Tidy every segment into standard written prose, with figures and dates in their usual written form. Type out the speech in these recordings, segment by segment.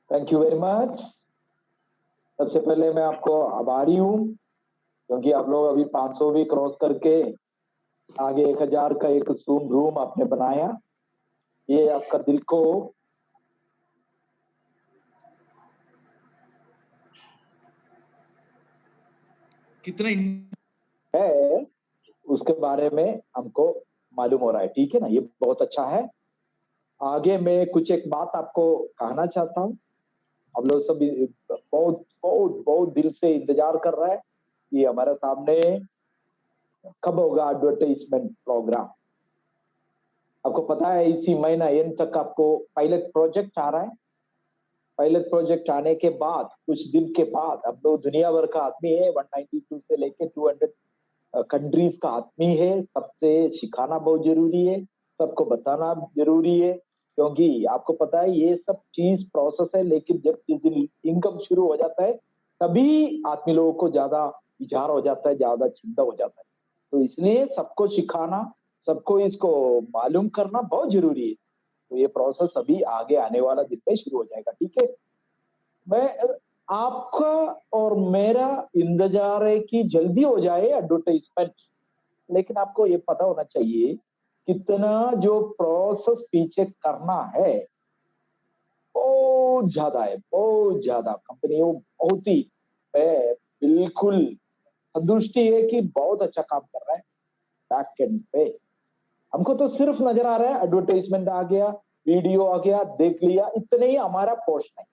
Thank you very much. सबसे पहले मैं आपको आभारी हूँ क्योंकि आप लोग अभी 500 भी क्रॉस करके आगे 1000 का एक रूम आपने बनाया। ये आपका दिल को कितना है उसके बारे में हमको मालूम हो रहा है, ठीक है ना। ये बहुत अच्छा है। आगे मैं कुछ एक बात आपको कहना चाहता हूँ। हम लोग सब बहुत बहुत बहुत दिल से इंतजार कर रहा है कि हमारे सामने कब होगा एडवर्टाइजमेंट प्रोग्राम। आपको पता है इसी महीना एंड तक आपको पायलट प्रोजेक्ट आ रहा है। पायलट प्रोजेक्ट आने के बाद कुछ दिन के बाद हम लोग दुनिया भर का आदमी है, 192 से लेके 200 कंट्रीज का आदमी है। सबसे सिखाना बहुत जरूरी है, सबको बताना जरूरी है, क्योंकि आपको पता है ये सब चीज प्रोसेस है। लेकिन जब किस दिन इनकम शुरू हो जाता है तभी आदमी लोगों को ज्यादा विचार हो जाता है, ज्यादा चिंता हो जाता है। तो इसलिए सबको सिखाना, सबको इसको मालूम करना बहुत जरूरी है। तो ये प्रोसेस अभी आगे आने वाला दिन में शुरू हो जाएगा, ठीक है। मैं आपका और मेरा इंतजार है कि जल्दी हो जाए एडवर्टाइजमेंट। लेकिन आपको ये पता होना चाहिए कितना जो प्रोसेस पीछे करना है बहुत ज्यादा है, बहुत ज्यादा। कंपनियों बहुत ही बिल्कुल संतुष्टि है कि बहुत अच्छा काम कर रहा है बैक एंड पे। हमको तो सिर्फ नजर आ रहा है एडवर्टाइजमेंट आ गया, वीडियो आ गया, देख लिया, इतने ही हमारा पोर्शन है,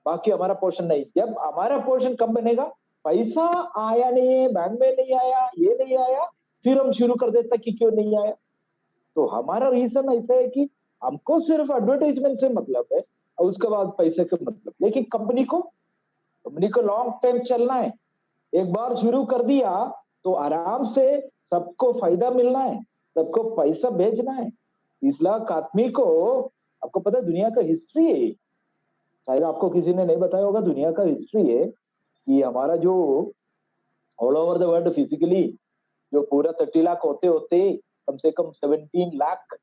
बाकी हमारा पोर्शन नहीं। जब हमारा पोर्शन कम बनेगा, पैसा आया नहीं है, बैंक में नहीं आया, ये नहीं आया, फिर हम शुरू कर देते कि क्यों नहीं आया। तो हमारा रीजन ऐसा है कि हमको सिर्फ एडवर्टाइजमेंट से मतलब है और उसके बाद पैसे का मतलब। लेकिन कंपनी को लॉन्ग टाइम चलना है। एक बार शुरू कर दिया तो आराम से सबको फायदा मिलना है, सबको पैसा भेजना है। 30 लाख आदमी को, आपको पता है दुनिया का हिस्ट्री है, शायद आपको किसी ने नहीं बताया होगा, दुनिया का हिस्ट्री है कि हमारा जो all over the world physically जो पूरा 30 लाख होते होते कम से कम 17 लाख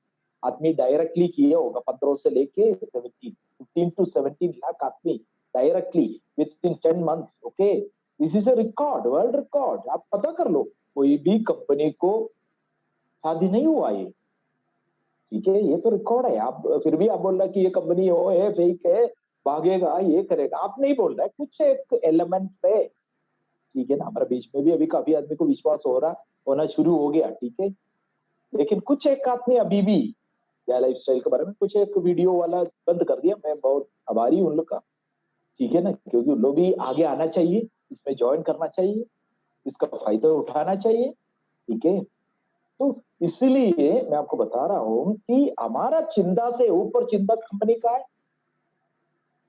आदमी डायरेक्टली किए होगा। 15 से लेके 15 to 17 लाख आदमी directly with in 10 months. Okay, this is a record, world record. आप पता कर लो, कोई भी कंपनी को शादी नहीं हुआ ये, ठीक है। ये तो रिकॉर्ड है। आप फिर भी आप बोल रहे कि ये कंपनी हो है, फेक है, भागेगा, ये करेगा। आप नहीं बोल रहे, कुछ एक एलिमेंट्स है, ठीक है ना। हमारे बीच में भी अभी काफी आदमी को विश्वास हो रहा, होना शुरू हो गया, ठीक है। लेकिन कुछ एक आदमी अभी भी या लाइफ स्टाइल के बारे में कुछ एक वीडियो वाला बंद कर दिया। मैं बहुत आभारी हूँ उन लोग का, ठीक है ना, क्योंकि उन लोग भी आगे आना चाहिए, इसमें ज्वाइन करना चाहिए, इसका फायदा उठाना चाहिए, ठीक है। तो इसलिए मैं आपको बता रहा हूं कि हमारा चिंता से ऊपर चिंता कंपनी का है।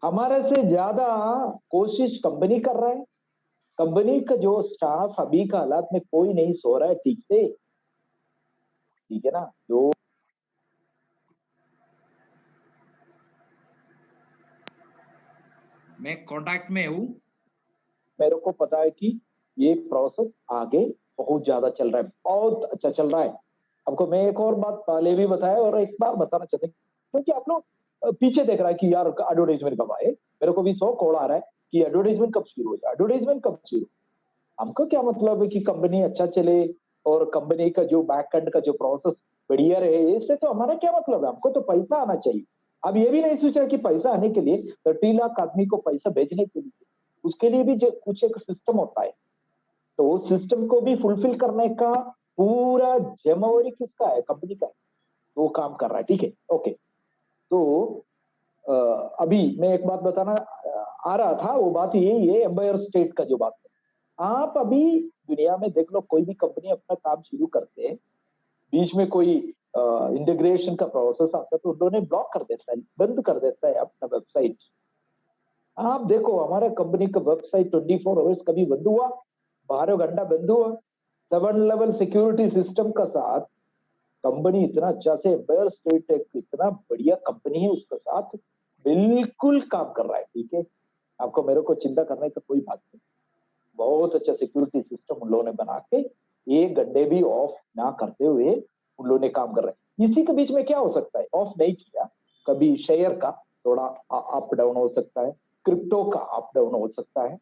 हमारे से ज्यादा कोशिश कंपनी कर रहा है। कंपनी का जो स्टाफ अभी का हालात में कोई नहीं सो रहा है ठीक से, ठीक है ना। जो मैं कांटेक्ट में हूँ, मेरे को पता है कि ये प्रोसेस आगे बहुत ज्यादा चल रहा है, बहुत अच्छा चल रहा है। आपको मैं एक और बात पहले भी बताया और एक बार बताना चाहते हैं, क्योंकि आप लोग पीछे देख रहा है कि यार एडवर्टाइजमेंट कब आए। मेरे को भी 100 कॉल आ रहा है कि एडवर्टाइजमेंट कब शुरू हो जाए, एडवर्टाइजमेंट कब शुरू। हमको क्या मतलब है कि कंपनी अच्छा चले और कंपनी का जो बैक एंड का जो प्रोसेस बढ़िया रहे, इससे तो हमारा क्या मतलब है। हमको तो पैसा आना चाहिए। अब ये भी नहीं सोचा कि पैसा आने के लिए 30 लाख आदमी को पैसा भेजने के लिए उसके लिए भी जो कुछ एक सिस्टम होता है, तो उस सिस्टम को भी फुलफिल करने का पूरा जिम्मेवारी किसका है, कंपनी का है। तो वो काम कर रहा है, ठीक है, ओके। तो अभी मैं एक बात बताना आ रहा था, वो बात यही है एम्पायर स्टेट का जो बात है। आप अभी दुनिया में देख लो, कोई भी कंपनी अपना काम शुरू करते हैं, बीच में कोई इंटीग्रेशन का प्रोसेस आता है तो उन्होंने ब्लॉक कर देता है, बंद कर देता है अपना वेबसाइट। आप देखो हमारा कंपनी का वेबसाइट 24 आवर्स कभी बंद हुआ, 12 घंटा बंद हुआ। 7 लेवल सिक्योरिटी सिस्टम का साथ कंपनी इतना अच्छा से, एम्पायर स्टेट एक इतना बढ़िया कंपनी है, उसके साथ बिल्कुल काम कर रहा है, ठीक है। आपको मेरे को चिंता करने का कोई बात नहीं। बहुत अच्छा सिक्योरिटी सिस्टम उन लोगों ने बना के एक घंटे भी ऑफ ना करते हुए उन लोगों ने काम कर रहे हैं। इसी के बीच में क्या हो सकता है, ऑफ नहीं किया कभी शेयर का, थोड़ा अप डाउन हो सकता है, क्रिप्टो का अप डाउन हो सकता है।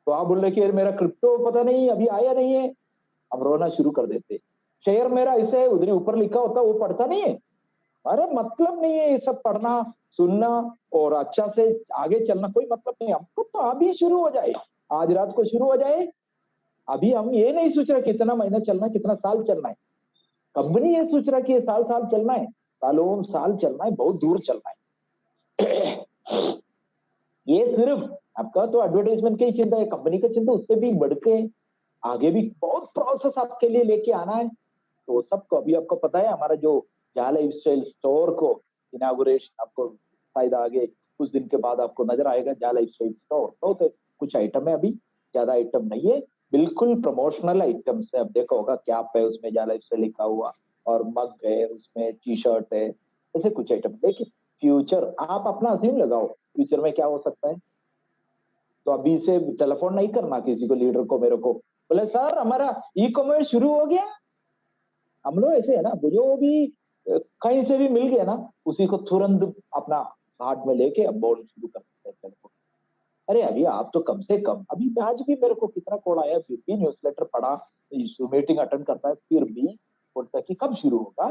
तो आप बोल रहे कि यार मेरा क्रिप्टो पता नहीं अभी आया नहीं है, अब रोना शुरू कर देते। शेयर मेरा ऐसे है, उधर ऊपर लिखा होता है वो पढ़ता नहीं है। अरे मतलब नहीं है ये सब पढ़ना, सुनना और अच्छा से आगे चलना, कोई मतलब नहीं। हमको तो अभी शुरू हो जाए, आज रात को शुरू हो जाए। अभी हम ये नहीं सोच रहे कितना महीना चलना है, कितना साल चलना है। कंपनी ये सोच रहा है कि ये साल साल चलना है, सालों साल चलना है, बहुत दूर चलना है। ये सिर्फ आपका तो एडवर्टाइजमेंट की ही चिंता है, कंपनी का चिंता उससे भी बढ़ के आगे भी बहुत प्रोसेस आपके लिए लेके आना है। तो सबको अभी आपको पता है हमारा जो जा लाइफस्टाइल स्टोर को इनागुरेशन आपको शायद आगे कुछ दिन के बाद आपको नजर आएगा जा लाइफस्टाइल स्टोर। तो कुछ आइटम है, अभी ज्यादा आइटम नहीं है, बिल्कुल प्रमोशनल आइटम्स है। अब देखो होगा क्या है उसमें जा लाइफस्टाइल लिखा हुआ और मग है, उसमें टी शर्ट है, ऐसे कुछ आइटम। देखिए फ्यूचर आप अपना असीम लगाओ, फ्यूचर में क्या हो सकता है। तो अभी से टेलीफोन नहीं करना किसी को, लीडर को, मेरे को बोले सर हमारा ई कॉमर्स शुरू हो गया। हम लोग ऐसे है ना, जो भी कहीं से भी मिल गया ना उसी को तुरंत अपना हाथ में लेके अब बोल शुरू कर सकते हैं टेलीफोन। अरे अभी आप तो कम से कम, अभी आज भी मेरे को कितना कॉल आया, फिर भी न्यूज़लेटर पढ़ा, मीटिंग अटेंड करता है, फिर भी बोलता है कि कब शुरू होगा।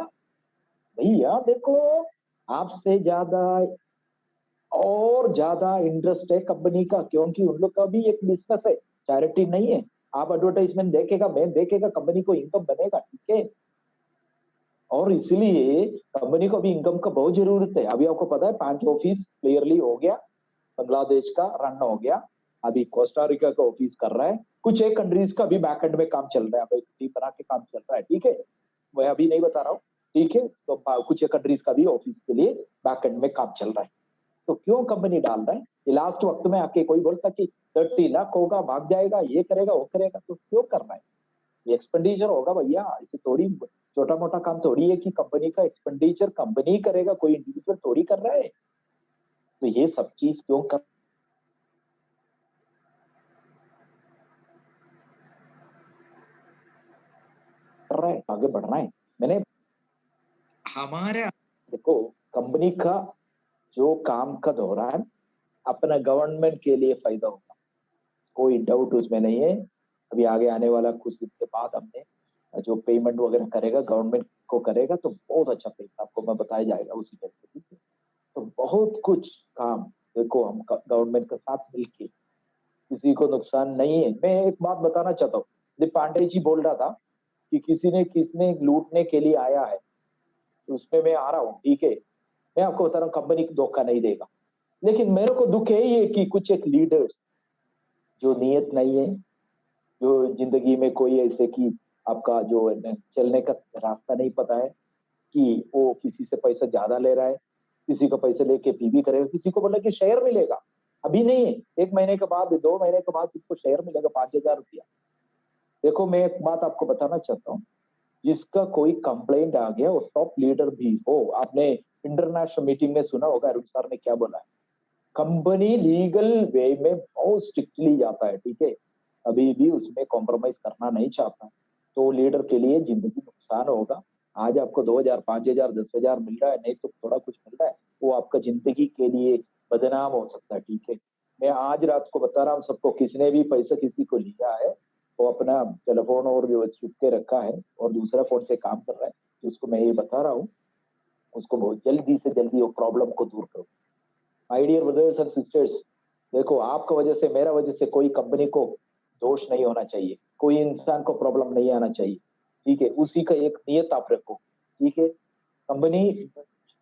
भैया देखो आपसे ज्यादा और ज्यादा इंटरेस्ट है कंपनी का, क्योंकि उन लोग का भी एक बिजनेस है, चैरिटी नहीं है। आप एडवर्टाइजमेंट देखेगा, मैं देखेगा, कंपनी को इनकम बनेगा, ठीक है। और इसलिए कंपनी को भी इनकम का बहुत जरूरत है। अभी आपको पता है 5 ऑफिस क्लियरली हो गया, बांग्लादेश का रन हो गया, अभी कोस्टारिका का ऑफिस कर रहा है, कुछ एक कंट्रीज का भी बैक एंड में काम चल रहा है, अभी टीम बना के काम चल रहा है, ठीक है। मैं अभी नहीं बता रहा हूँ, ठीक है। तो कुछ एक कंट्रीज का भी ऑफिस के लिए बैक एंड में काम चल रहा है। तो क्यों कंपनी डाल रहा है कि लास्ट वक्त में आके कोई बोलता कि 30 लाख होगा, भाग जाएगा, ये करेगा वो करेगा, तो क्यों करना है। ये एक्सपेंडिचर होगा भैया, इसे थोड़ी छोटा मोटा काम थोड़ी है कि कंपनी का एक्सपेंडिचर कंपनी करेगा, कोई इंडिविजुअल थोड़ी कर रहा है। तो ये सब चीज क्यों कर रहा है, आगे बढ़ना है। मैंने हमारे देखो कंपनी का जो काम का दौरान अपना गवर्नमेंट के लिए फायदा होगा, कोई डाउट उसमें नहीं है। अभी आगे आने वाला कुछ दिन के बाद हमने जो पेमेंट वगैरह करेगा गवर्नमेंट को करेगा, तो बहुत अच्छा पेमेंट आपको मैं बताया जाएगा उसी टाइप से, ठीक है। तो बहुत कुछ काम देखो हम गवर्नमेंट के साथ मिलके, किसी को नुकसान नहीं है। मैं एक बात बताना चाहता हूँ, दिलीप पांडे जी बोल रहा था कि किसने लूटने के लिए आया है, तो उसमें मैं आ रहा हूँ, ठीक है। मैं आपको बता रहा हूँ कंपनी को धोखा नहीं देगा, लेकिन मेरे को दुख है ये कि कुछ एक लीडर्स जो नियत नहीं है, जो जिंदगी में कोई ऐसे कि आपका जो चलने का रास्ता नहीं पता है, कि वो किसी से पैसा ज्यादा ले रहा है, किसी को पैसे लेके पीवी करेगा, किसी को बोला कि शेयर मिलेगा, अभी नहीं है, 1 महीने के बाद 2 महीने के बाद उसको शेयर मिलेगा 5,000 रुपया। देखो मैं एक बात आपको बताना चाहता हूँ, जिसका कोई कंप्लेंट आ गया और टॉप लीडर भी हो, आपने इंटरनेशनल मीटिंग में सुना होगा अरुण सर ने क्या बोला है, कंपनी लीगल वे में बहुत स्ट्रिक्टली जाता है, ठीक है। अभी भी उसमें कॉम्प्रोमाइज करना नहीं चाहता, तो लीडर के लिए जिंदगी नुकसान होगा। आज आपको 2,000 5,000 10,000 मिल रहा है, नहीं तो थोड़ा कुछ मिल रहा है, वो आपका जिंदगी के लिए बदनाम हो सकता है, ठीक है। मैं आज रात को बता रहा हूँ सबको, किसने भी पैसा किसी को लिया है वो अपना टेलीफोन और जो छुप के रखा है और दूसरा फोन से काम कर रहा है, तो उसको मैं ये बता रहा हूँ, उसको बहुत जल्दी से जल्दी वो प्रॉब्लम को दूर करो। My dear brothers and sisters, देखो आपका वजह से मेरा वजह से कोई कंपनी को दोष नहीं होना चाहिए, कोई इंसान को प्रॉब्लम नहीं आना चाहिए, ठीक है। उसी का एक नियत आप रखो, ठीक है। कंपनी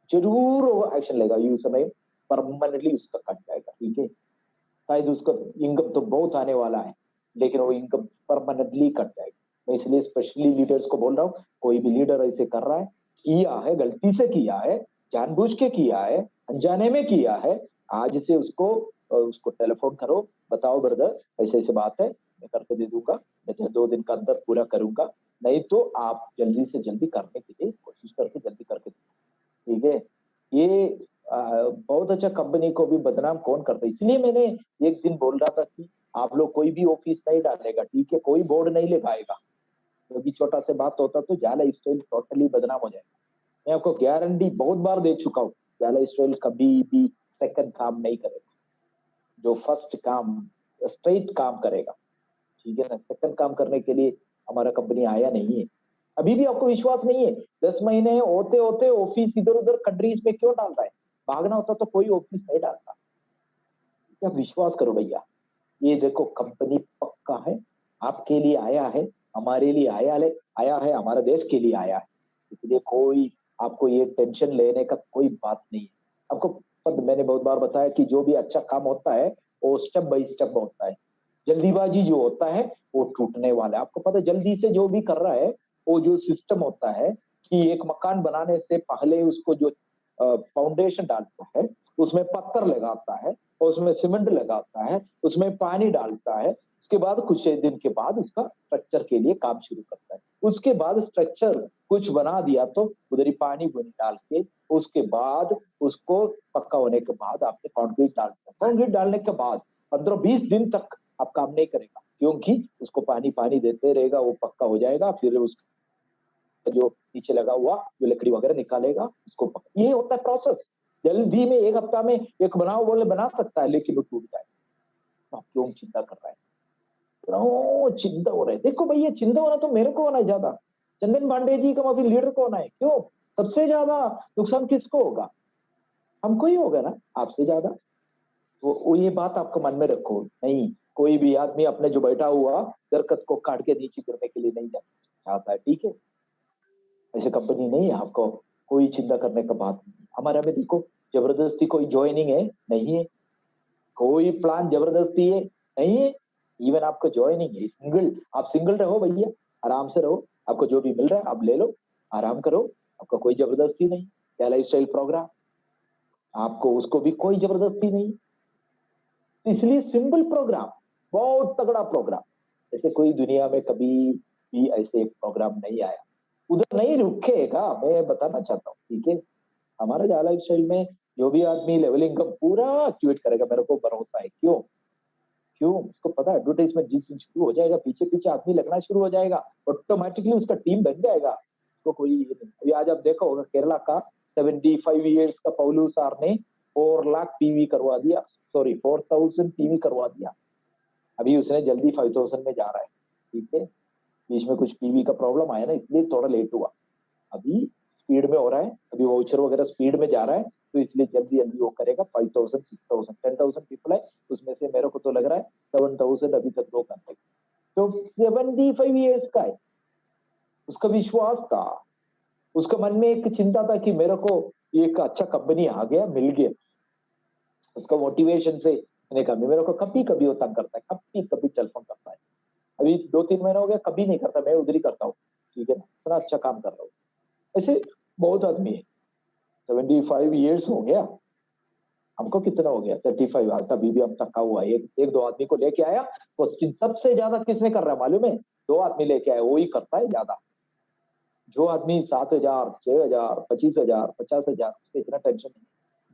जरूर एक्शन लेगा, यू समय परमानेंटली उसका कट जाएगा, ठीक है। शायद उसका इनकम तो बहुत आने वाला है, लेकिन वो इनकम परमानेंटली कट जाएगी। मैं इसलिए स्पेशली लीडर्स को बोल रहा हूँ, कोई भी लीडर ऐसे कर रहा है, किया है, गलती से किया है, जानबूझ के किया है, अनजाने में किया है, आज से उसको टेलीफोन करो, बताओ ब्रदर ऐसे ऐसे बात है, मैं करके दे दूंगा, मैं 2 दिन के अंदर पूरा करूंगा, नहीं तो आप जल्दी से जल्दी करने के लिए कोशिश करके जल्दी करके, ठीक है। ये बहुत अच्छा, कंपनी को भी बदनाम कौन करता है। इसलिए मैंने एक दिन बोल रहा था कि आप लोग कोई भी ऑफिस नहीं डालेगा, ठीक है, कोई बोर्ड नहीं लगाएगा, क्योंकि छोटा से बात होता तो जाला स्टाइल टोटली बदनाम हो जाएगा। मैं आपको गारंटी बहुत बार दे चुका हूँ, जाला स्टाइल कभी भी सेकंड काम नहीं करेगा, जो फर्स्ट काम स्ट्रेट काम करेगा, ठीक है ना। सेकंड काम करने के लिए हमारा कंपनी आया नहीं है। अभी भी आपको विश्वास नहीं है, 10 महीने होते होते ऑफिस इधर उधर कंट्रीज में क्यों डाल रहा है? भागना होता तो कोई ऑफिस नहीं डालता। क्या विश्वास करो भैया, ये देखो कंपनी पक्का है, आपके लिए आया है, हमारे लिए आया है, हमारे देश के लिए आया है। इसलिए कोई आपको ये टेंशन लेने का कोई बात नहीं है। आपको मैंने बहुत बार बताया कि जो भी अच्छा काम होता है वो स्टेप बाय स्टेप होता है। जल्दीबाजी जो होता है वो टूटने वाला है। आपको पता है जल्दी से जो भी कर रहा है, वो जो सिस्टम होता है कि एक मकान बनाने से पहले उसको जो फाउंडेशन डालता है, उसमें पत्थर लगाता है, उसमें सीमेंट लगाता है, उसमें पानी डालता है, उसके बाद कुछ दिन के बाद उसका स्ट्रक्चर के लिए काम शुरू करता है। उसके बाद स्ट्रक्चर कुछ बना दिया तो उधर ही पानी डाल के उसके बाद उसको पक्का होने के बाद आपने कंक्रीट डालते हैं। कंक्रीट डालने के बाद 15-20 दिन तक आप काम नहीं करेगा, क्योंकि उसको पानी देते रहेगा, वो पक्का हो जाएगा। फिर उसका जो नीचे लगा हुआ जो लकड़ी वगैरह निकालेगा उसको ये होता है प्रोसेस। जल्दी में एक हफ्ता में एक बनाओ बोले बना सकता है, लेकिन वो टूट जाए। आप क्यों चिंता कर रहे हैं? क्यों चिंता हो रहा है? देखो भैया, चिंता होना तो मेरे को होना है ज्यादा, चंदन पांडे जी का अभी लीडर कौन है? क्यों सबसे ज्यादा नुकसान किसको होगा? हमको ही होगा ना, आपसे ज्यादा। वो ये बात आपको मन में रखो। नहीं, कोई भी आदमी अपने जो बैठा हुआ दरख्त को काट के नीचे गिरने के लिए नहीं चाहता है, ठीक है। ऐसे कंपनी नहीं है, आपको कोई चिंता करने का बात नहीं। हमारे में देखो, जबरदस्ती कोई ज्वाइनिंग है नहीं है, कोई प्लान जबरदस्ती है नहीं है। इवन आपको ज्वाइनिंग है सिंगल, आप सिंगल रहो भैया, आराम से रहो, आपको जो भी मिल रहा है आप ले लो, आराम करो, आपको कोई जबरदस्ती नहीं। क्या लाइफ स्टाइल प्रोग्राम, आपको उसको भी कोई जबरदस्ती नहीं। इसलिए सिंपल प्रोग्राम, बहुत तगड़ा प्रोग्राम, ऐसे कोई दुनिया में कभी भी ऐसे एक प्रोग्राम नहीं आया। उधर नहीं रुकेगा, मैं बताना चाहता हूँ, ठीक है। हमारा जाला स्टाइल में जो भी आदमी लेवल इनकम पूरा एक्टिवेट करेगा, मेरे को भरोसा है। क्यों? क्यों? उसको पता है एडवर्टाइजमेंट जिस दिन शुरू हो जाएगा, पीछे पीछे आदमी लगना शुरू हो जाएगा, ऑटोमेटिकली उसका टीम बन जाएगा। उसको कोई ये नहीं। अभी आज आप देखो होगा केरला का 75 ईयर्स का पौलू सार ने 4 लाख टीवी करवा दिया, सॉरी 4000 टीवी करवा दिया। अभी उसने जल्दी 5000 में जा रहा है, ठीक है। बीच में कुछ टीवी का प्रॉब्लम आया ना, इसलिए थोड़ा लेट हुआ। अभी स्पीड में हो रहा है, अभी वाउचर वगैरह स्पीड में जा रहा है, तो इसलिए जल्दी जल्दी वो करेगा। 5000, 6000, 10,000 पीपल है, उसमें से मेरे को तो लग रहा है 7000 अभी तक लोग करते। तो 75 ईयर्स का है, उसका विश्वास था, उसका मन में एक चिंता था कि मेरे को एक अच्छा कंपनी आ गया, मिल गया। उसका मोटिवेशन से उसने कहा मेरे को कभी कभी वो तंग करता है, कभी कभी टेलीफोन करता है। अभी 2-3 महीने हो गया, कभी नहीं करता, मैं उधर ही करता हूँ, ठीक है ना, इतना अच्छा काम कर रहा हूँ। ऐसे बहुत आदमी है। 75 ईयर्स हो गया, हमको कितना हो गया 35 आज अभी भी हम थका हुआ है। एक दो आदमी को लेके आया तो सबसे ज्यादा किसने कर रहा है मालूम है? 2 आदमी लेके आया, वो ही करता है ज्यादा। जो आदमी 7,000, 6,000, 25,000, 50,000, उससे इतना टेंशन नहीं।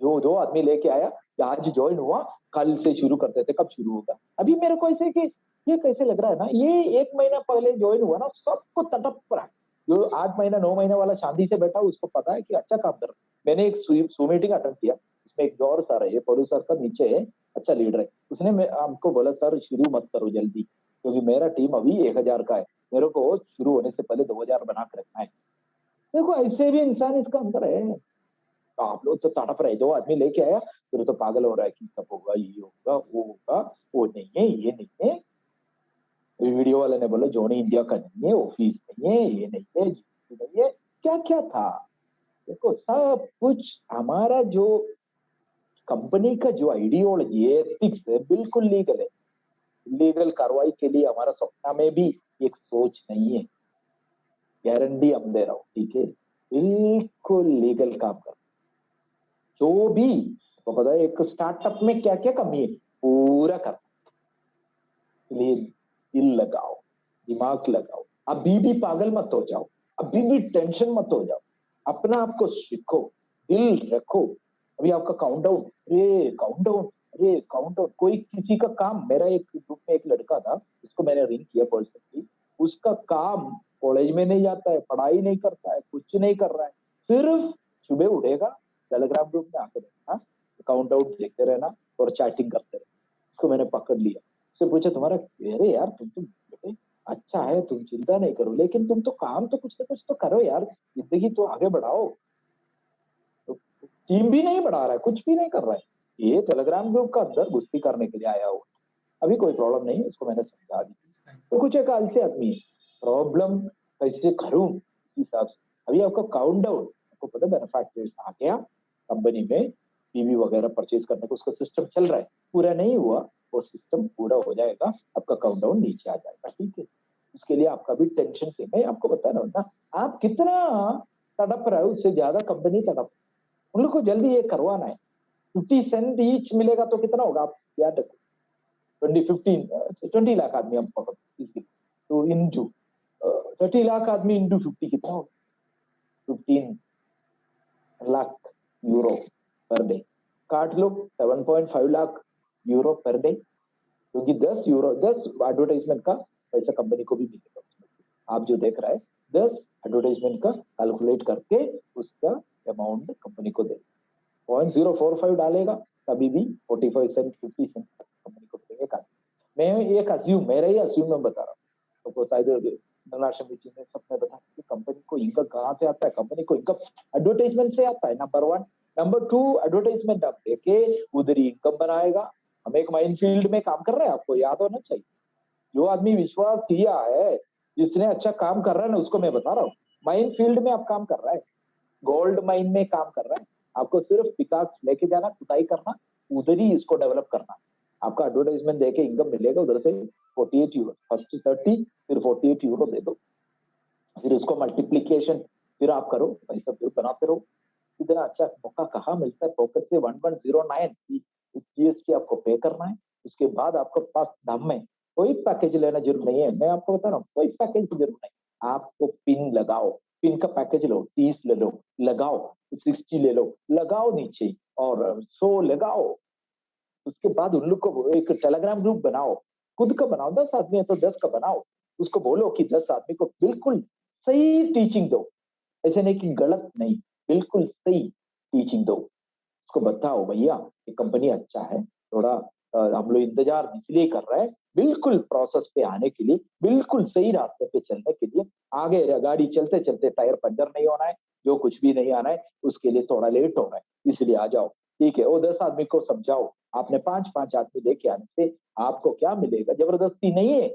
जो 2 आदमी लेके आया कि आज ज्वाइन हुआ, कल से शुरू करते थे, कब शुरू होगा? अभी मेरे को ऐसे कि ये कैसे लग रहा है ना, ये 1 महीना पहले ज्वाइन हुआ ना, सबको तटप रहा है। जो 8 महीना 9 महीना वाला शांति से बैठा, उसको पता है कि अच्छा काम कर रहा है। मैंने एक सू मीटिंग अटेंड किया, उसमें एक गौर सर है, ये पोलू सर का नीचे है, अच्छा लीडर है। उसने हमको बोला सर शुरू मत करो जल्दी, क्योंकि मेरा टीम अभी 1000 का है, मेरे को शुरू होने से पहले 2000 बना के रखना है। देखो ऐसे भी इंसान इसका अंदर है। तो आप लोग तो तड़प रहे, 2 आदमी लेके आया, फिर तो पागल हो रहा है कि सब होगा, ये होगा, वो होगा, वो नहीं है, ये नहीं है। वीडियो वाले ने बोला जोनी इंडिया का नहीं है, ऑफिस नहीं है, ये नहीं है, नहीं है, क्या क्या था। देखो सब कुछ हमारा जो कंपनी का जो आइडियोलॉजी है, एथिक्स है, बिल्कुल लीगल है। लीगल कार्रवाई के लिए हमारा सपना में भी एक सोच नहीं है। गारंटी हम दे रहा हूँ, ठीक है, बिल्कुल लीगल काम कर। जो भी तो पता है एक स्टार्टअप में क्या क्या कमी है, पूरा कर। इसलिए दिल लगाओ, दिमाग लगाओ, अभी भी पागल मत हो जाओ, अभी भी टेंशन मत हो जाओ, अपना आपको सीखो, दिल रखो। अभी आपका काउंटडाउन, अरे काउंटडाउन, कोई किसी का काम, मेरा एक ग्रुप में एक लड़का था, उसको मैंने रिंग किया पर्सनली, उसका काम कॉलेज में नहीं जाता है, पढ़ाई नहीं करता है, कुछ नहीं कर रहा है, सिर्फ सुबह उठेगा, टेलीग्राम ग्रुप में आकर देखना, काउंट आउट देखते रहना और चैटिंग करते रहना। उसको मैंने पकड़ लिया, उससे पूछा तुम्हारा, अरे यार तुम तो बेटे अच्छा है, तुम चिंता नहीं करो, लेकिन तुम तो काम तो कुछ ना कुछ तो करो यार, जिंदगी तो आगे बढ़ाओ। तो टीम भी नहीं बढ़ा रहा है, कुछ भी नहीं कर रहा है, ये टेलीग्राम ग्रुप का अंदर गुस्ती करने के लिए आया हो। अभी कोई प्रॉब्लम नहीं है, उसको मैंने समझा दी। तो कुछ एक आलसी आदमी है, प्रॉब्लम कैसे करूं इस हिसाब से। अभी आपका काउंट डाउन, आपको पता है बेनिफिट आ गया कंपनी में, टीवी वगैरह परचेज करने को उसका सिस्टम चल रहा है, पूरा नहीं हुआ, वो सिस्टम पूरा हो जाएगा, आपका काउंट डाउन नीचे आ जाएगा, ठीक है। उसके लिए आपका भी टेंशन से, मैं आपको बता रहा हूँ ना, आप कितना तड़प रहे हो उससे ज्यादा कंपनी तड़प, उन लोग को जल्दी ये करवाना है। 50 सेंट ईच मिलेगा तो कितना होगा, आप याद रखो, 20 लाख आदमी हम पकड़ इसकी, तो इंटू 30 लाख आदमी इंटू 50 कितना होगा, 15 लाख यूरो पर डे, काट लो 7.5 लाख यूरो पर डे, क्योंकि 10 यूरो 10 एडवर्टाइजमेंट का पैसा कंपनी को भी मिलेगा उसमें। आप जो देख रहा है 10 एडवर्टाइजमेंट का कैलकुलेट करके उसका अमाउंट कंपनी को दे, 0.045 डालेगा तभी भी 45 सेंट 50 सेंट कंपनी को देंगे। मैं एक अज्यूम, मेरा ही अज्यूम में बता रहा हूँ, तो शायद इंटरनेशनल मीटिंग में सबने बताया कि कंपनी को इनकम कहाँ से आता है, कंपनी को इनकम एडवर्टाइजमेंट से आता है, नंबर 1। नंबर 2, एडवर्टाइजमेंट आप देके उधर ही इनकम बनाएगा। हम एक माइन फील्ड में काम कर रहे हैं, आपको याद होना चाहिए। जो आदमी विश्वास किया है, जिसने अच्छा काम कर रहा है ना, उसको मैं बता रहा हूँ, माइन फील्ड में आप काम कर रहा है, गोल्ड माइन में काम कर रहा है, आपको सिर्फ पिकाक्स लेके जाना, खुदाई करना, उधर ही इसको डेवलप करना। आपका एडवर्टाइजमेंट देके इनकम मिलेगा उधर से 48 यूरो, फर्स्ट 30 फिर 48 यूरो दे दो, फिर उसको मल्टीप्लीकेशन फिर आप करो, पैसा फिर बनाते रहो। इतना अच्छा मौका कहाँ मिलता है, पॉकेट से 1109 जीएसटी आपको पे करना है, उसके बाद आपके पास दाम में कोई पैकेज लेना जरूर नहीं है। मैं आपको बता रहा हूँ, कोई पैकेज की जरूरत नहीं, आपको पिन लगाओ, पिन का पैकेज लो, 30 ले लो, लगाओ, 60 ले लो, लगाओ नीचे, और 100 लगाओ। उसके बाद उन लोग को एक टेलीग्राम ग्रुप बनाओ, खुद का बनाओ, 10 आदमी है तो 10 का बनाओ, उसको बोलो कि 10 आदमी को बिल्कुल सही टीचिंग दो, ऐसे नहीं कि गलत नहीं, बिल्कुल सही टीचिंग दो। उसको बताओ भैया ये कंपनी अच्छा है, थोड़ा हम लोग इंतजार इसलिए कर रहे हैं, बिल्कुल प्रोसेस पे आने के लिए, बिल्कुल सही रास्ते पे चलने के लिए, आगे गाड़ी चलते चलते टायर पंचर नहीं होना है, जो कुछ भी नहीं आना है उसके लिए थोड़ा लेट हो रहा है, इसलिए आ जाओ, ठीक है। वो 10 आदमी को समझाओ, आपने 5-5 आदमी लेके आने से आपको क्या मिलेगा, जबरदस्ती नहीं है।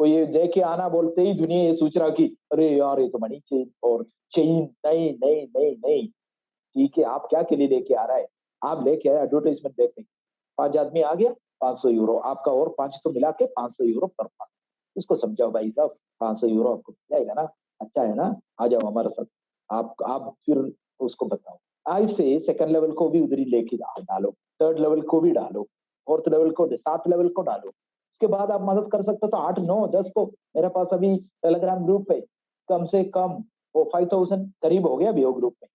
कोई ये लेके आना बोलते ही दुनिया ये सोच रहा कि अरे यार ये तो मनी चेन और चेन, नहीं नहीं नहीं नहीं, ठीक है। आप क्या के लिए लेके आ रहा है, आप लेके आए एडवर्टाइजमेंट देखने, 5 आदमी आ गया, 500 यूरो आपका, और 5 को मिला के 500 यूरो पर पास। उसको समझाओ भाई साहब 500 यूरो आपको मिल जाएगा ना, अच्छा है ना, आ जाओ हमारे साथ। आप फिर उसको बताओ, ऐसे सेकंड लेवल को भी उधर ही लेके डालो, थर्ड लेवल को भी डालो, फोर्थ लेवल को, 7 लेवल को डालो। उसके बाद आप मदद कर सकते हो तो 8 9 10 को, मेरे पास अभी टेलीग्राम ग्रुप है कम से कम वो 5000 करीब हो गया अभी वो ग्रुप में,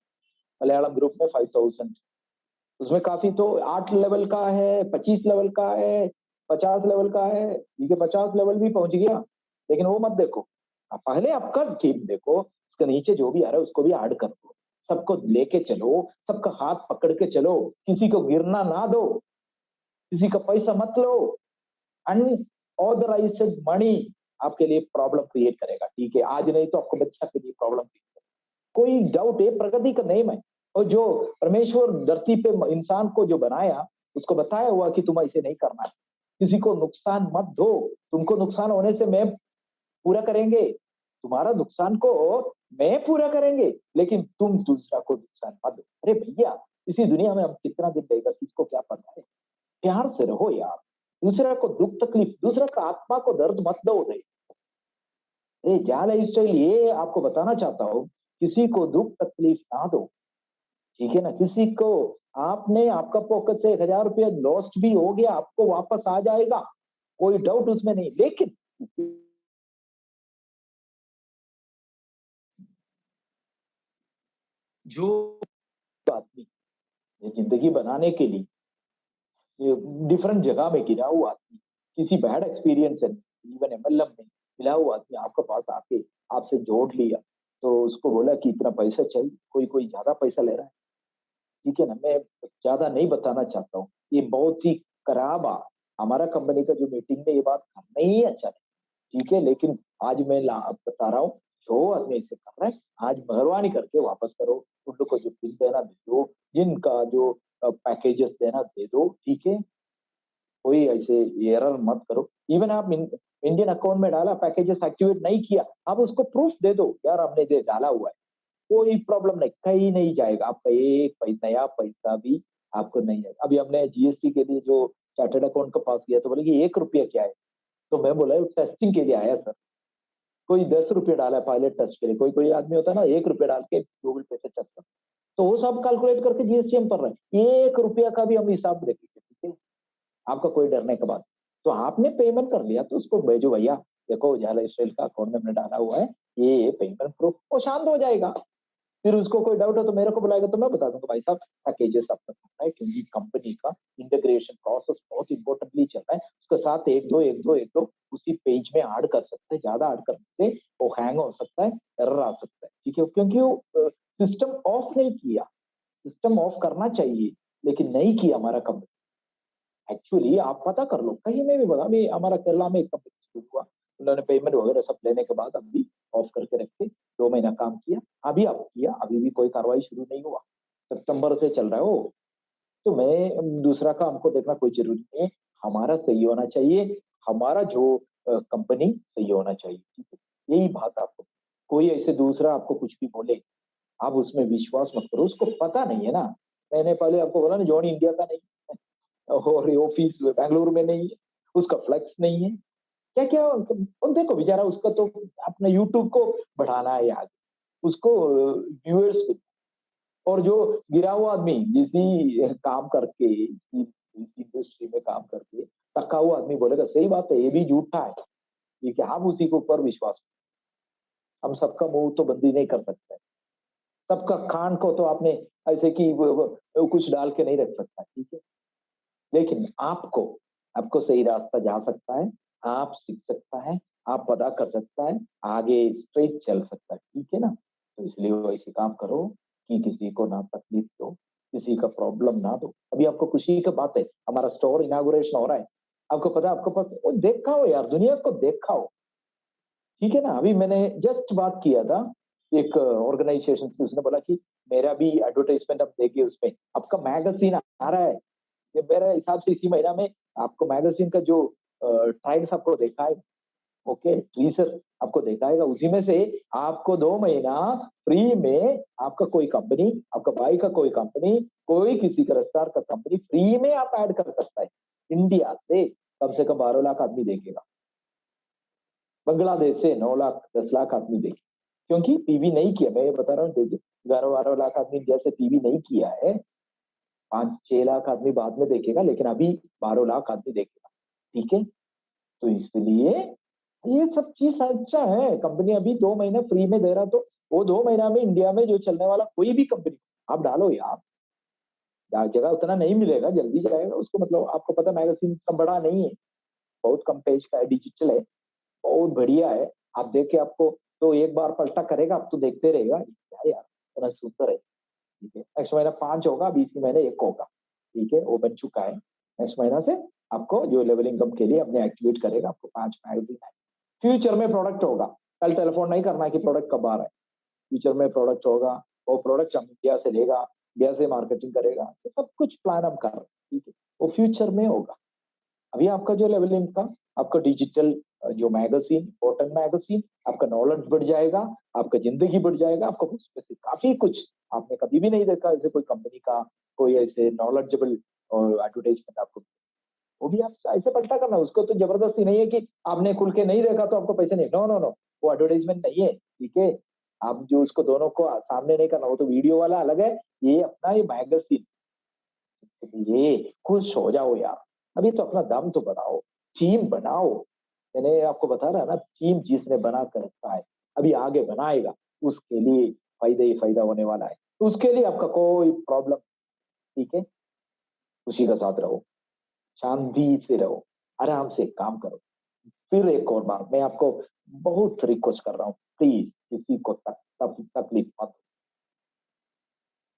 मलयालम ग्रुप में 5000, उसमें काफी तो 8 लेवल का है, 25 लेवल का है, 50 लेवल का है, ठीक है, 50 लेवल भी पहुंच गया। लेकिन वो मत देखो, पहले आपका टीम देखो, उसके नीचे जो भी आ रहा है उसको भी ऐड कर दो, सबको लेके चलो, सबका हाथ पकड़ के चलो, किसी को गिरना ना दो, किसी का पैसा मत लो। अनऑथराइज्ड मनी आपके लिए प्रॉब्लम क्रिएट करेगा, ठीक है, आज नहीं तो आपको बच्चा के लिए प्रॉब्लम क्रिएट करेगा। कोई डाउट है, प्रगति का नेम है, और जो परमेश्वर धरती पे इंसान को जो बनाया उसको बताया हुआ कि तुम ऐसे नहीं करना है, किसी को नुकसान मत दो, तुमको नुकसान होने से मैं पूरा करेंगे, तुम्हारा नुकसान को मैं पूरा करेंगे, लेकिन तुम दूसरा को नुकसान मत दो। अरे भैया इसी दुनिया में हम कितना दिन रहेगा, किसको क्या पता है, प्यार से रहो यार, दूसरा को दुख तकलीफ, दूसरा का आत्मा को दर्द मत दो रे। क्या लाइफ स्टाइल, ये आपको बताना चाहता हूँ, किसी को दुख तकलीफ ना दो, ठीक है ना। किसी को, आपने आपका पॉकेट से 1000 रुपया लॉस्ट भी हो गया, आपको वापस आ जाएगा, कोई डाउट उसमें नहीं, लेकिन जो आदमी ये जिंदगी बनाने के लिए डिफरेंट जगह में गिरा हुआ आदमी, किसी बैड एक्सपीरियंस है, इवन एमएलएम में मिला हुआ आदमी आपके पास आके आपसे जोड़ लिया, तो उसको बोला कि इतना पैसा चाहिए, कोई कोई ज्यादा पैसा ले रहा है, ठीक है ना? मैं ज़्यादा नहीं बताना चाहता हूँ। ये बहुत ही खराब हमारा कंपनी का जो मीटिंग में ये बात करना ही अच्छा नहीं, ठीक है? लेकिन आज मैं बता रहा हूँ, जो आदमी ऐसे कर रहा है, आज मेहरबानी करके वापस करो। उन लोग को जो बिल देना दे दो, जिनका जो पैकेजेस देना दे दो, ठीक है? कोई ऐसे एरर मत करो। इवन आप इंडियन अकाउंट में डाला, पैकेजेस एक्टिवेट नहीं किया, आप उसको प्रूफ दे दो, यार हमने ये डाला हुआ है। कोई प्रॉब्लम नहीं, कहीं नहीं जाएगा। आपका एक नया पैसा भी आपको नहीं आएगा। अभी हमने जीएसटी के लिए जो चार्टर्ड अकाउंट का पास किया तो बोले कि ₹1 क्या है? तो मैं बोला टेस्टिंग के लिए आया सर। कोई ₹10 डाला है पायलट टेस्ट के लिए, कोई-कोई आदमी होता है ना ₹1 डाल के गूगल पे से टेस्ट करता है। तो वो सब कैलकुलेट करके जीएसटी हम कर रहे हैं। ₹1 का भी हम हिसाब रखेंगे, ठीक है? आपका कोई डरने की बात। तो आपने पेमेंट कर लिया तो उसको भेजो भैया, देखो उजाला स्टील का अकाउंट में हमने डाला हुआ है, ये पेमेंट प्रूफ, वो शांत हो जाएगा। फिर उसको कोई डाउट हो तो मेरे को बुलाएगा तो मैं बता दूंगा भाई साहब पैकेजेस आपका करना है क्योंकि कंपनी का इंटीग्रेशन प्रोसेस बहुत इंपॉर्टेंटली चल रहा है। उसके साथ एक दो उसी पेज में ऐड कर सकते हैं, ज्यादा ऐड करते वो हैंग हो सकता है, एरर आ सकता है, ठीक है? क्योंकि वो सिस्टम ऑफ नहीं किया, सिस्टम ऑफ करना चाहिए लेकिन नहीं किया हमारा कंपनी। एक्चुअली आप पता कर लो, कहीं में भी बता, अभी हमारा केरला में एक कंपनी शुरू हुआ, उन्होंने पेमेंट वगैरह सब लेने के बाद अभी ऑफ करके रखे, 2 महीना काम किया, अभी ऑफ किया, अभी भी कोई कार्रवाई शुरू नहीं हुआ, सितंबर से चल रहा है वो। तो मैं दूसरा का हमको देखना कोई जरूरी नहीं है, हमारा सही होना चाहिए, हमारा जो कंपनी सही होना चाहिए, ठीक है? यही बात आपको, कोई ऐसे दूसरा आपको कुछ भी बोले, आप उसमें विश्वास मत करो, उसको पता नहीं है ना। मैंने पहले आपको बोला ना, जॉन इंडिया का नहीं है और ये ऑफिस बैंगलोर में नहीं है, उसका फ्लेक्स नहीं है, क्या-क्या और देखो बेचारा उसका तो अपने यूट्यूब को बढ़ाना है आगे, उसको व्यूअर्स और जो गिरा हुआ आदमी इसी काम करके इस इंडस्ट्री में काम करके थका हुआ आदमी बोलेगा सही बात है, ये भी झूठा है, ठीक है? आप उसी के ऊपर विश्वास, हम सबका मुँह तो बंदी नहीं कर सकते। सबका खान को तो आपने ऐसे कि वो कुछ डाल के नहीं रख सकता, ठीक है? लेकिन आपको आपको सही रास्ता जा सकता है, आप सीख सकता है, आप पता कर सकता है, आगे स्ट्रेट चल सकता है, ठीक है ना? तो इसलिए वो ऐसे काम करो कि किसी को ना तकलीफ दो, किसी का प्रॉब्लम ना दो। अभी आपको खुशी की बात है, हमारा स्टोर इनॉग्रेशन हो रहा है। आपको पता है आपके पास वो दिखाओ यार, दुनिया को दिखाओ, ठीक है ना? अभी मैंने जस्ट बात किया था एक ऑर्गेनाइजेशन से, उसने बोला कि मेरा भी एडवर्टाइजमेंट आप देखिए उसमें, आपका मैगज़ीन आ रहा है। ये मेरे हिसाब से इसी महीना में आपको मैगज़ीन का जो ट्रायल्स आपको दिखाएगा, ओके, टीज़र आपको दिखाएगा, उसी में से आपको 2 महीना फ्री में आपका कोई कंपनी, आपका भाई का कोई कंपनी, कोई किसी का रफ्तार का कंपनी फ्री में आप ऐड कर सकता है। इंडिया से कम 12 लाख आदमी देखेगा। बांग्लादेश से 9 लाख, 10 लाख आदमी देखे। क्योंकि टीवी नहीं किया, मैं ये बता रहा हूँ, 11-12 लाख आदमी इंडिया से टीवी नहीं किया है, 5-6 लाख आदमी बाद में देखेगा, लेकिन अभी 12 लाख आदमी देखेगा, ठीक है? तो इसलिए ये सब चीज़ अच्छा है, कंपनी अभी 2 महीने फ्री में दे रहा तो वो 2 महीना में इंडिया में जो चलने वाला कोई भी कंपनी आप डालो यार, जगह उतना नहीं मिलेगा, जल्दी जाएगा उसको, मतलब आपको पता है मैगज़ीन इतना बड़ा नहीं है, बहुत कम पेज का है, डिजिटल है, बहुत बढ़िया है। आप देख के आपको तो एक बार पलटा करेगा, आप तो देखते रहेगा, क्या यार इतना सुंदर है, ठीक है? नेक्स्ट महीना 5 होगा, अभी इसी महीने 1 होगा, ठीक है? वो बन चुका है। नेक्स्ट महीना से आपको जो लेवल इनकम के लिए अपने एक्टिवेट करेगा, आपको 5 मैगज़ीन आएगा। फ्यूचर में प्रोडक्ट होगा, कल टेलीफ़ोन नहीं करना है कि प्रोडक्ट कब आ रहा है। फ्यूचर में प्रोडक्ट होगा, वो प्रोडक्ट हम इंडिया से लेगा, इंडिया से मार्केटिंग करेगा, तो सब कुछ प्लान हम कर रहे हैं, ठीक है? वो फ्यूचर में होगा। अभी आपका जो लेवल इनकम, आपका डिजिटल जो मैगज़ीन, इम्पोर्टेंट मैगज़ीन, आपका नॉलेज बढ़ जाएगा, आपका ज़िंदगी बढ़ जाएगा, आपको उसमें से काफ़ी कुछ आपने कभी भी नहीं देखा ऐसे कोई कंपनी का, कोई ऐसे नॉलेजेबल एडवर्टाइज़मेंट आपको, वो भी आप ऐसे पलटा करना, उसको तो ज़बरदस्ती नहीं है कि आपने खुल के नहीं देखा तो आपको पैसे नहीं, नो, नो, नो, वो एडवर्टाइज़मेंट नहीं है, ठीक है? आप जो उसको दोनों को सामने नहीं करना, वो तो वीडियो वाला अलग है, ये अपना ये मैगज़ीन, ये खुश हो जाओ यार, अभी तो अपना दम तो बढ़ाओ, टीम बनाओ। मैंने आपको बता रहा ना, टीम जिसने बना कर रखा है, अभी आगे बनाएगा, उसके लिए फ़ायदा ही फ़ायदा होने वाला है। तो उसके लिए आपका कोई प्रॉब्लम, ठीक है? खुशी के साथ रहो, शांति से रहो, आराम से काम करो। फिर एक और बात मैं आपको बहुत रिक्वेस्ट कर रहा हूँ, प्लीज़ किसी को तकलीफ मत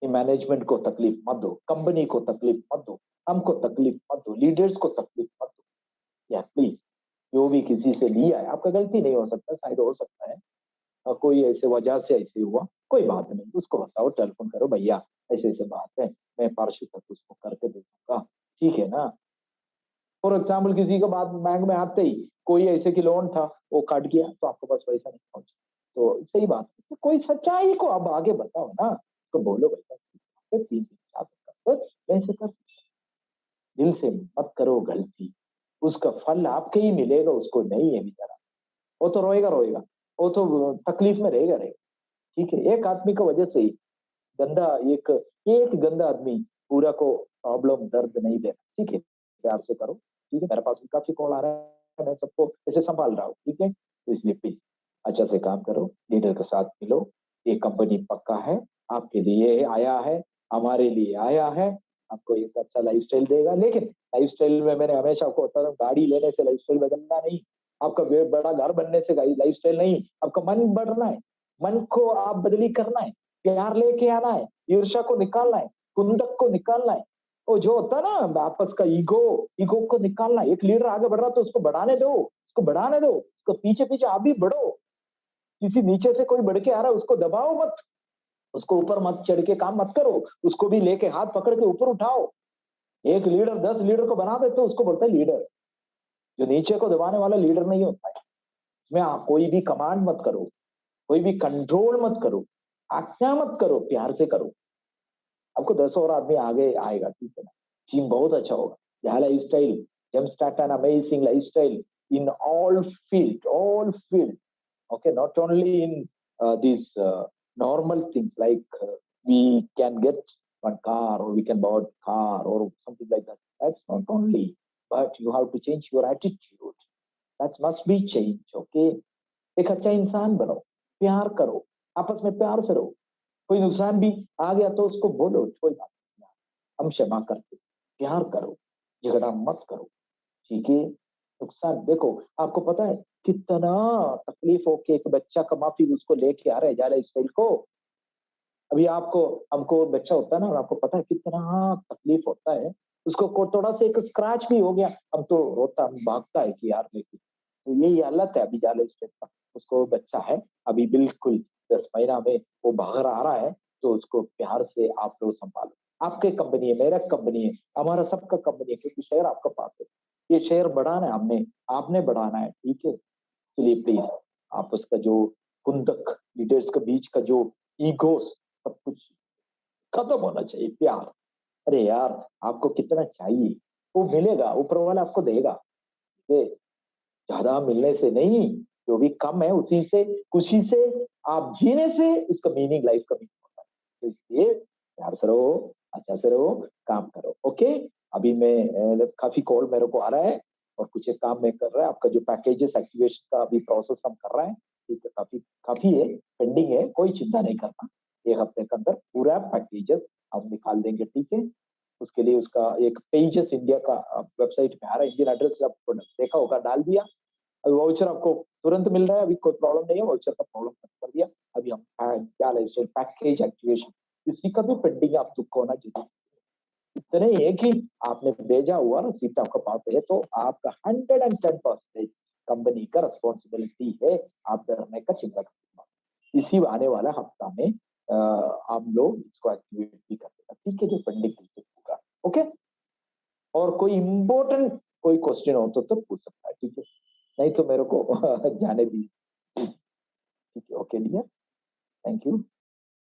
कि मैनेजमेंट को तकलीफ मत दो, कंपनी को तकलीफ मत दो, हमको तकलीफ मत दो, लीडर्स को तकलीफ मत दो। या प्लीज, जो भी किसी से लिया है, आपका गलती नहीं हो सकता, शायद हो सकता है कोई ऐसे वजह से ऐसे हुआ, कोई बात नहीं, उसको बताओ, टेलीफोन करो, भैया ऐसे ऐसे बात है, मैं पार्षद तक उसको करके दे दूंगा, ठीक है ना। फॉर एग्जाम्पल किसी का बात बैंक में आते ही कोई ऐसे की लोन था, वो कट गया तो आपको पास पैसा नहीं पहुंचा, तो सही बात है, तो कोई सच्चाई को अब आगे बताओ ना, तो बोलो भैया 3 दिन 4 दिन वैसे कर, दिल से मत करो गलती, उसका फल आपके ही मिलेगा, उसको नहीं है बेचारा, वो तो रोएगा रोएगा, वो तो तकलीफ में रहेगा रहेगा, ठीक है। एक आदमी की वजह से ही गंदा एक एक गंदा आदमी पूरा को प्रॉब्लम दर्द नहीं देना, ठीक है, प्यार से करो, ठीक है। मेरे पास भी काफी कॉल आ रहा है, मैं सबको ऐसे संभाल रहा हूँ, ठीक है, तो इसलिए प्लीज अच्छा से काम करो, लीडर के साथ मिलो, ये कंपनी पक्का है, आपके लिए आया है, हमारे लिए आया है, आपको एक अच्छा लाइफ स्टाइल देगा। लेकिन लाइफ स्टाइल में मैंने हमेशा आपको बताया, गाड़ी लेने से लाइफ स्टाइल बदलना नहीं, आपका बड़ा घर बनने से लाइफ स्टाइल नहीं, आपका मन बढ़ना है, मन को आप बदली करना है, प्यार लेके आना है, ईर्ष्या को निकालना है, कुंदक को निकालना है, वो जो होता है ना आपस का ईगो, ईगो को निकालना है। एक लीडर आगे बढ़ रहा तो उसको बढ़ाने दो, उसको बढ़ाने दो, उसको पीछे पीछे आप भी बढ़ो, किसी नीचे से कोई बढ़ के आ रहा है उसको दबाओ मत, उसको ऊपर मत चढ़ के काम मत करो, उसको भी लेके हाथ पकड़ के ऊपर उठाओ। एक लीडर 10 लीडर को बना दे तो उसको बोलता है लीडर, जो नीचे को दबाने वाला लीडर नहीं होता है। इसमें आप कोई भी कमांड मत करो, कोई भी कंट्रोल मत करो, आज्ञा मत करो, प्यार से करो, आपको 10 और आदमी आगे आएगा, ठीक है ना, टीम बहुत अच्छा होगा। यह life style, James start an amazing life style in all field, okay, not only in these normal things like we can get one car or we can buy a car or something like that. That's not only, but you have to change your attitude. That must be changed, okay? एक अच्छा इंसान बनो, प्यार करो, आपस में प्यार से रहो, कोई नुकसान भी आ गया तो उसको बोलो, कोई बात नहीं, हम क्षमा करते, प्यार करो, झगड़ा मत करो, ठीक है। नुकसान देखो, आपको पता है कितना तकलीफ हो के एक बच्चा का माफी उसको लेके आ रहा है जाला स्टाइल को। अभी आपको हमको बच्चा होता है ना, और आपको पता है कितना तकलीफ होता है, उसको थोड़ा सा एक स्क्रैच भी हो गया, हम तो रोता, हम भागता है कि यार लेके, तो यही हालत है अभी जाला स्टाइल का। उसको बच्चा है अभी बिल्कुल 10 महीना में वो बाहर आ रहा है, तो उसको प्यार से आप लोग संभालो। आपके कंपनी है, मेरा कंपनी है, हमारा सबका कंपनी है, क्योंकि शेयर आपका पास है, ये शेयर बढ़ाना है हमने, आपने बढ़ाना है, ठीक है। इसलिए प्लीज आप उसका जो कुंदक लीडर्स के बीच का जो ईगो सब कुछ खत्म होना चाहिए, प्यार। अरे यार आपको कितना चाहिए वो मिलेगा, ऊपर वाला आपको देगा, ठीक है। ज्यादा मिलने से नहीं, जो भी कम है उसी से खुशी से आप जीने से उसका मीनिंग, लाइफ का मीनिंग होता है। तो इसलिए प्यार से रहो, अच्छा से रहो, काम करो, ओके। अभी मैं काफी कॉल मेरे को आ रहा है और कुछ एक काम में कर रहा है, आपका जो पैकेजेस एक्टिवेशन का अभी प्रोसेस हम कर रहे हैं, ठीक है, काफी काफी है, पेंडिंग है, कोई चिंता नहीं करना, 1 हफ्ते के अंदर पूरा पैकेजेस हम निकाल देंगे, ठीक है। उसके लिए उसका एक पेजेस इंडिया का वेबसाइट पे आ रहा है, इंडियन एड्रेस आपको देखा होगा, डाल दिया, अभी वाउचर आपको तुरंत मिल रहा है, अभी कोई प्रॉब्लम नहीं है, वाउचर का प्रॉब्लम कर दिया। अभी हम क्या पैकेज एक्टिवेशन किसी का भी पेंडिंग आप दुख होना चाहिए, इतने है कि आपने भेजा हुआ रिसीप्ट आपके पास है, तो आपका 110% कंपनी का रिस्पॉन्सिबिलिटी है, आप डरने का चिंता करना। इसी आने वाला हफ्ता में हम लोग इसको एक्टिवेट भी कर देगा, ठीक है, जो पेंडिंग होगा, ओके। और कोई इम्पोर्टेंट कोई क्वेश्चन हो तो पूछ सकता है, ठीक है, नहीं तो मेरे को जाने दीजिए, ठीक है, ओके डियर, थैंक यू।